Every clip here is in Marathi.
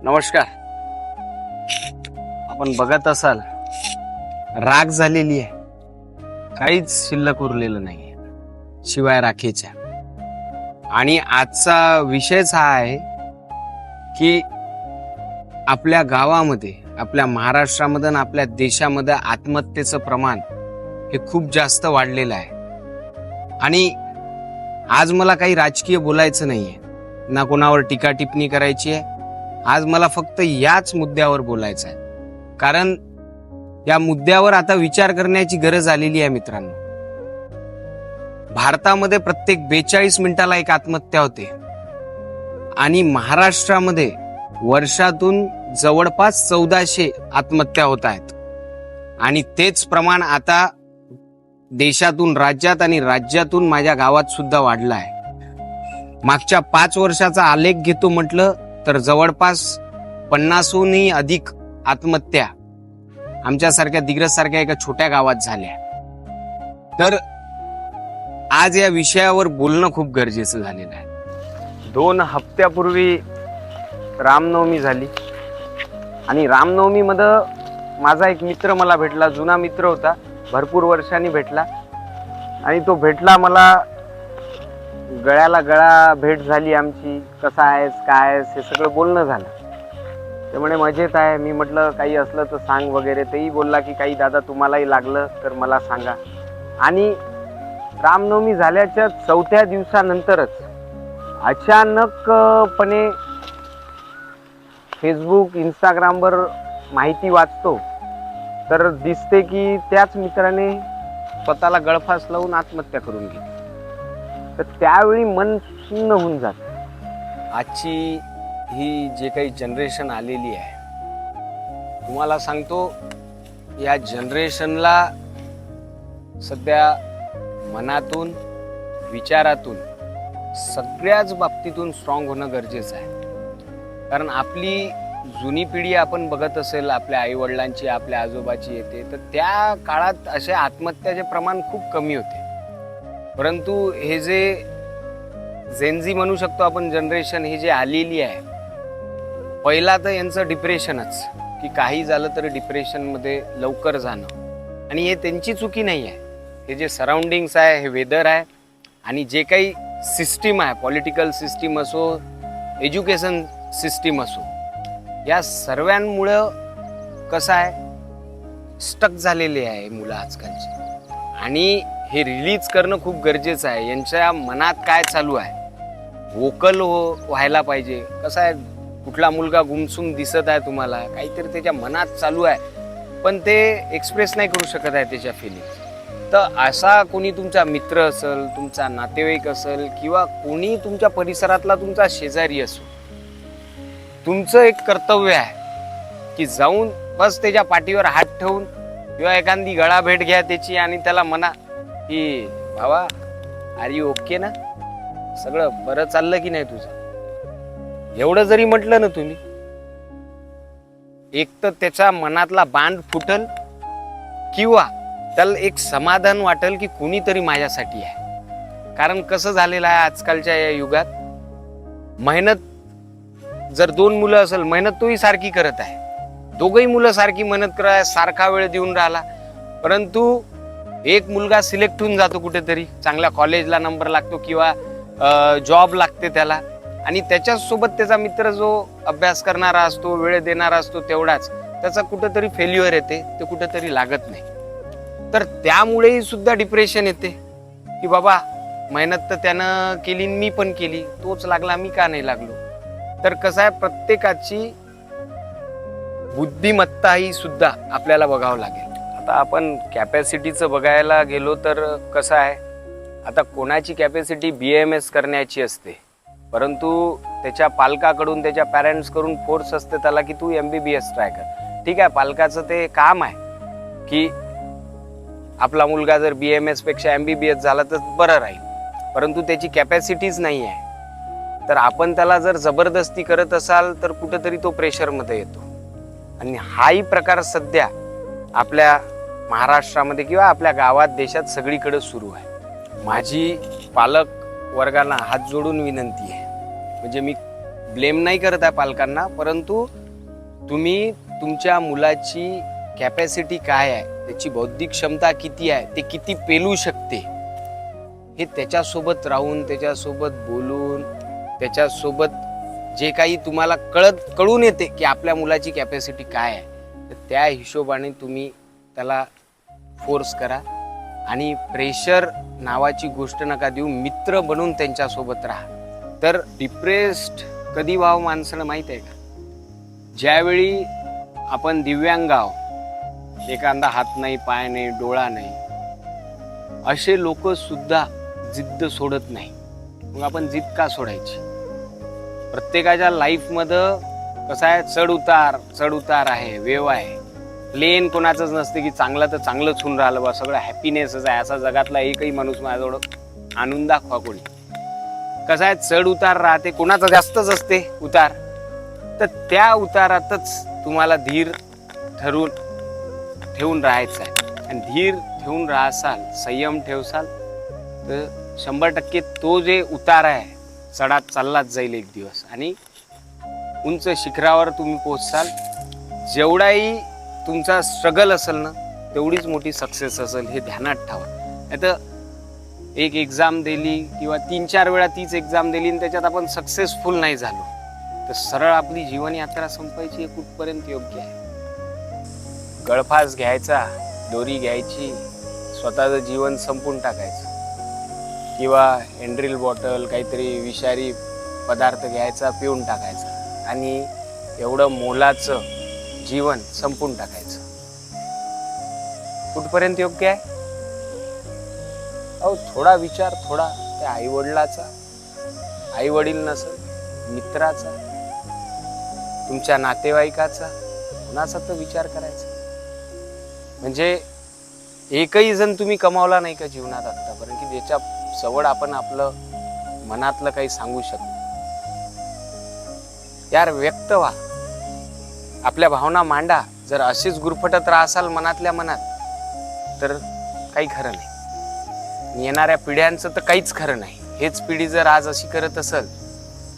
नमस्कार. आपण बघत असाल राख झालेली आहे, काहीच शिल्लक उरलेलं नाहीये शिवाय राखेच्या. आणि आजचा विषयच हा आहे की आपल्या गावामध्ये, आपल्या महाराष्ट्रामध्ये आणि आपल्या देशामध्ये आत्महत्येचं प्रमाण हे खूप जास्त वाढलेलं आहे. आणि आज मला काही राजकीय बोलायचं नाहीये, ना कोणावर टीका टिप्पणी करायची आहे. आज मला फक्त याच मुद्द्यावर बोलायचं आहे, कारण या मुद्द्यावर आता विचार करण्याची गरज आलेली आहे मित्रांनो. भारतामध्ये प्रत्येक 42 मिनिटाला एक आत्महत्या होते आणि महाराष्ट्रामध्ये वर्षातून जवळपास 1400 आत्महत्या होत आहेत. आणि तेच प्रमाण आता देशातून, राज्यात आणि राज्यातून माझ्या गावात सुद्धा वाढलं आहे. मागच्या 5 वर्षाचा आलेख घेतो म्हटलं तर जवळपास 50हूनही अधिक आत्महत्या आमच्यासारख्या दिग्रजसारख्या एका छोट्या गावात झाल्या. तर आज या विषयावर बोलणं खूप गरजेचं झालेलं आहे. 2 हप्त्यापूर्वी रामनवमी झाली आणि रामनवमीमध्ये माझा एक मित्र मला भेटला, जुना मित्र होता, भरपूर वर्षांनी भेटला. आणि तो भेटला, मला गळ्याला गळा भेट झाली आमची. कसा आहेस, काय आहेस, हे सगळं बोलणं झालं. ते म्हणे मजेत आहे. मी म्हटलं काही असलं तर सांग वगैरे. तेही बोलला की काही दादा तुम्हालाही लागलं तर मला सांगा. आणि रामनवमी झाल्याच्या 4थ्या दिवसानंतरच अचानकपणे फेसबुक, इंस्टाग्रामवर माहिती वाचतो तर दिसते की त्याच मित्राने स्वतःला गळफास लावून आत्महत्या करून घेतली. तर त्यावेळी मन सुन्न होऊन जातं. आजची ही जे काही जनरेशन आलेली आहे, तुम्हाला सांगतो या जनरेशनला सध्या मनातून, विचारातून, सगळ्याच बाबतीतून स्ट्रॉंग होणं गरजेचं आहे. कारण आपली जुनी पिढी आपण बघत असेल, आपल्या आईवडिलांची, आपल्या आजोबाची येते, तर त्या काळात असे आत्महत्याचे प्रमाण खूप कमी होते. परंतु हे जे जेनझी म्हणू शकतो आपण जनरेशन, ही जे आलेली आहे, पहिला तर यांचं डिप्रेशनच, की काही झालं तर डिप्रेशनमध्ये लवकर जाणं. आणि हे त्यांची चुकी नाही आहे. हे जे सराउंडिंग्स आहे, हे वेदर आहे, आणि जे काही सिस्टीम आहे, पॉलिटिकल सिस्टीम असो, एज्युकेशन सिस्टीम असो, या सर्वांमुळं कसं आहे, स्टक झालेले आहे मुलं आजकालची. आणि हे रिलीज करणं खूप गरजेचं आहे. यांच्या मनात काय चालू आहे, वोकल व्हायला पाहिजे. कसं आहे, कुठला मुलगा गुमसुम दिसत आहे तुम्हाला, काहीतरी त्याच्या मनात चालू आहे, पण ते एक्सप्रेस नाही करू शकत आहे त्याच्या फिलिंग्स. तर असा कोणी तुमचा मित्र असेल, तुमचा नातेवाईक असेल, किंवा कोणी तुमच्या परिसरातला तुमचा शेजारी असो, तुमचं एक कर्तव्य आहे की जाऊन बस त्याच्या पाठीवर हात ठेवून किंवा एखादी गळा भेट घ्या त्याची आणि त्याला म्हणा की भावा, आर यू ओके ना, सगळं बरं चाललं की नाही तुझं. एवढं जरी म्हटलं ना तुम्ही, एक तर त्याच्या मनातला बांध फुटल, किंवा त्याला एक समाधान वाटेल की कोणीतरी माझ्यासाठी आहे. कारण कसं झालेलं आहे आजकालच्या या युगात, मेहनत जर 2 मुलं असेल, मेहनत तोही सारखी करत आहे, दोघही मुलं सारखी मेहनत करत, सारखा वेळ देऊन राहिला, परंतु एक मुलगा सिलेक्ट होऊन जातो कुठेतरी, चांगल्या कॉलेजला नंबर लागतो किंवा जॉब लागते त्याला, आणि त्याच्यासोबत त्याचा मित्र जो अभ्यास करणारा असतो, वेळ देणारा असतो तेवढाच, त्याचा कुठेतरी फेल्युअर येते, ते कुठेतरी लागत नाही. तर त्यामुळेही सुद्धा डिप्रेशन येते की बाबा मेहनत तर त्यानं केली, मी पण केली, तोच लागला, मी का नाही लागलो. तर कसं आहे, प्रत्येकाची बुद्धिमत्ता ही सुद्धा आपल्याला बघावं लागेल. आता आपण कॅपॅसिटीचं बघायला गेलो तर कसं आहे, आता कोणाची कॅपॅसिटी BAMS करण्याची असते, परंतु त्याच्या पालकाकडून, त्याच्या पॅरेंट्सकडून फोर्स असते त्याला की तू MBBS ट्राय कर. ठीक आहे, पालकाचं ते काम आहे की आपला मुलगा जर BAMS पेक्षा MBBS झाला तर बरं राहील, परंतु त्याची कॅपॅसिटीच नाही आहे. तर आपण त्याला जर जबरदस्ती करत असाल तर कुठेतरी तो प्रेशरमध्ये येतो. आणि हाही प्रकार सध्या आपल्या महाराष्ट्रामध्ये किंवा आपल्या गावात, देशात सगळीकडे सुरू आहे. माझी पालक वर्गाला हात जोडून विनंती आहे, म्हणजे मी ब्लेम नाही करत आहे पालकांना, परंतु तुम्ही तुमच्या मुलाची कॅपॅसिटी काय आहे, त्याची बौद्धिक क्षमता किती आहे, ते किती पेलू शकते, हे त्याच्यासोबत राहून, त्याच्यासोबत बोलून, त्याच्यासोबत जे काही तुम्हाला कळून येते की आपल्या मुलाची कॅपॅसिटी काय आहे, तर त्या हिशोबाने तुम्ही त्याला फोर्स करा. आणि प्रेशर नावाची गोष्ट नका देऊ, मित्र बनून त्यांच्यासोबत राहा. तर डिप्रेस्ड कधी व्हावं माणसाला माहीत आहे का? ज्यावेळी आपण दिव्यांग आहोत, एखादा हात नाही, पाय नाही, डोळा नाही, असे लोक सुद्धा जिद्द सोडत नाही. मग आपण जिद्द का सोडायची? प्रत्येकाच्या लाईफमध्ये कसं आहे, चढ उतार आहे, वेव आहे. प्लेन कोणाचंच नसते की चांगलं तर चांगलंच होऊन राहिलं बा, सगळं हॅपीनेसच आहे. असा जगातला एकही माणूस माझ्याजवळ आणून दाखवा कोणी. कसं आहे, चढ उतार राहते, कोणाचं जास्तच असते उतार. तर त्या उतारातच तुम्हाला धीर ठेवून राहायचं आहे. आणि धीर ठेवून राहसाल, संयम ठेवसाल, तर 100% तो जे उतार आहे चढात चाललाच जाईल एक दिवस, आणि उंच शिखरावर तुम्ही पोहोचाल. जेवढाही तुमचा स्ट्रगल असेल ना, तेवढीच मोठी सक्सेस असेल, हे ध्यानात ठेवा. नाही तर एक एक्झाम दिली किंवा 3-4 वेळा तीच एक्झाम दिली आणि त्याच्यात आपण सक्सेसफुल नाही झालो, तर सरळ आपली जीवन यात्रा संपायची. हे कुठपर्यंत योग्य आहे? गळफास घ्यायचा, दोरी घ्यायची, स्वतःचं जीवन संपून टाकायचं, किंवा एंड्रिल बॉटल काहीतरी विषारी पदार्थ घ्यायचा, पिऊन टाकायचा, आणि एवढं मोलाचं जीवन संपून टाकायचं. कुठपर्यंत योग्य आहे? अहो, थोडा विचार, थोडा त्या आईवडिलाचा, आईवडील नसेल, मित्राचा, तुमच्या नातेवाईकाचा, कुणाचा तर विचार करायचा. म्हणजे एकही जण तुम्ही कमावला नाही का जीवनात आतापर्यंत, की ज्याच्या जवळ आपण आपलं मनातलं काही सांगू शकतो? यार, व्यक्त व्हा, आपल्या भावना मांडा. जर अशीच गुरफटत राहसाल मनातल्या मनात, तर काही खरं नाही. येणाऱ्या पिढ्यांचं तर काहीच खरं नाही. हेच पिढी जर आज अशी करत असेल,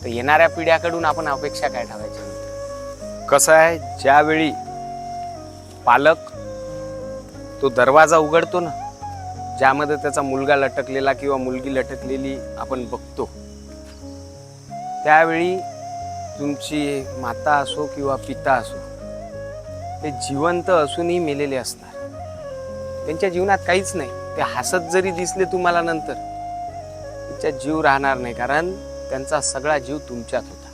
तर येणाऱ्या पिढ्याकडून आपण अपेक्षा काय ठेवायची? कसं आहे, ज्यावेळी पालक तो दरवाजा उघडतो ना, ज्यामध्ये त्याचा मुलगा लटकलेला किंवा मुलगी लटकलेली आपण बघतो, त्यावेळी तुमची माता असो किंवा पिता असो, ते जिवंत असूनही मेलेले असणार. त्यांच्या जीवनात काहीच नाही. ते हसत जरी दिसले तुम्हाला नंतर, त्यांच्या जीव राहणार नाही, कारण त्यांचा सगळा जीव तुमच्यात होता.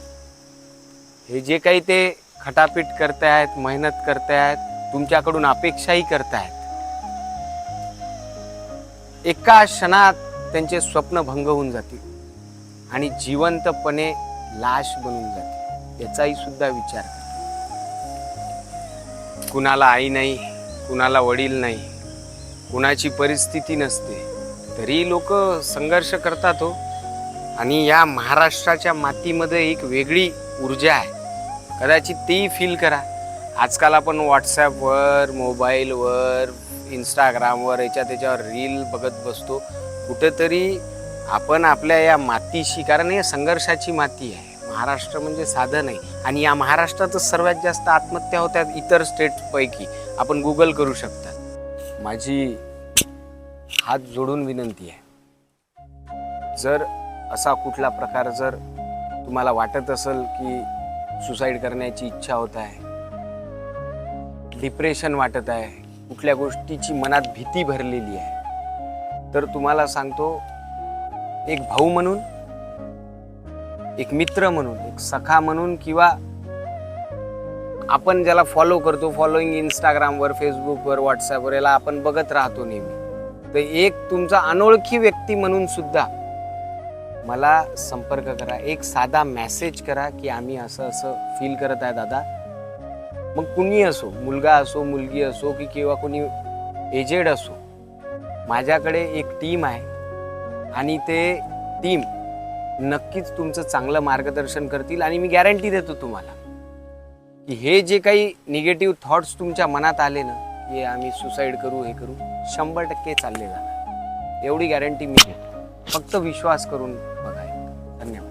हे जे काही ते खटापीट करतायत, मेहनत करतायत, तुमच्याकडून अपेक्षाही करतायत, एका क्षणात त्यांचे स्वप्न भंग होऊन जातील आणि जिवंतपणे लाश बनून जाते. याचाही सुद्धा विचार करा. कुणाला आई नाही, कुणाला वडील नाही, कुणाची परिस्थिती नसते, तरी लोक संघर्ष करतात हो. आणि या महाराष्ट्राच्या मातीमध्ये एक वेगळी ऊर्जा आहे, कदाचित तेही फील करा. आजकाल आपण व्हॉट्सॲपवर, मोबाईलवर, इंस्टाग्रामवर, त्याच्यावर रील बघत बसतो. कुठेतरी आपण आपल्या या मातीशी, कारण हे संघर्षाची माती आहे, महाराष्ट्र म्हणजे साधं नाही. आणि या महाराष्ट्रातच सर्वात जास्त आत्महत्या होत्यात इतर स्टेटपैकी, आपण गुगल करू शकता. माझी हात जोडून विनंती आहे, जर असा कुठला प्रकार जर तुम्हाला वाटत असेल की सुसाईड करण्याची इच्छा होत आहे, डिप्रेशन वाटत आहे, कुठल्या गोष्टीची मनात भीती भरलेली आहे, तर तुम्हाला सांगतो, एक भाऊ म्हणून, एक मित्र म्हणून, एक सखा म्हणून, किंवा आपण ज्याला फॉलो करतो, फॉलोईंग इंस्टाग्रामवर, फेसबुकवर, व्हॉट्सॲपवर, याला आपण बघत राहतो नेहमी, तर एक तुमचा अनोळखी व्यक्ती म्हणून सुद्धा मला संपर्क करा. एक साधा मेसेज करा की आम्ही असं असं फील करत आहे दादा. मग कुणी असो, मुलगा असो, मुलगी असो, की किंवा कोणी एजेड असो, माझ्याकडे एक टीम आहे आणि ते टीम नक्कीच तुमचं चांगलं मार्गदर्शन करतील. आणि मी गॅरंटी देतो तुम्हाला की हे जे काही निगेटिव्ह थॉट्स तुमच्या मनात आले ना, की आम्ही सुसाईड करू, हे करू, 100% चालले जाणार. एवढी गॅरंटी मी देतो. फक्त विश्वास करून बघा. धन्यवाद.